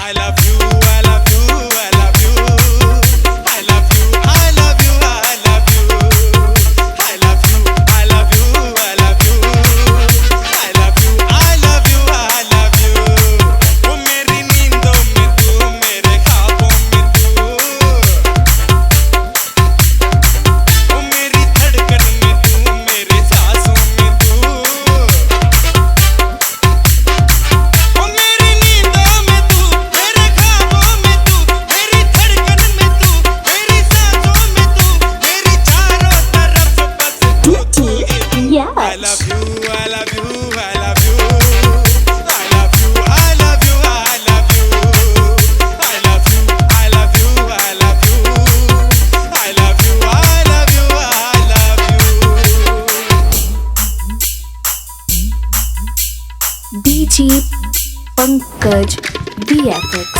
I love you, I love you, I love you. I love you, I love you, I love you. I love you, I love you, I love you. I love you, I love you, I love you. वो मेरी नींदों में तू, मेरे ख्वाबों में तू। वो मेरी धड़कन में तू, मेरी सांसों में तू। वो मेरी नींदों में तू, मेरे ख्वाबों में तू, मेरी धड़कन में तू, मेरी सांसों में तू, मेरी चारों तरफ बस तू ही तू। I love you, I love you, I love you. I love you, I love you, I love you. I love you, I love you, I love you. I love you, I love you, I love you. DJ Pankaj VFX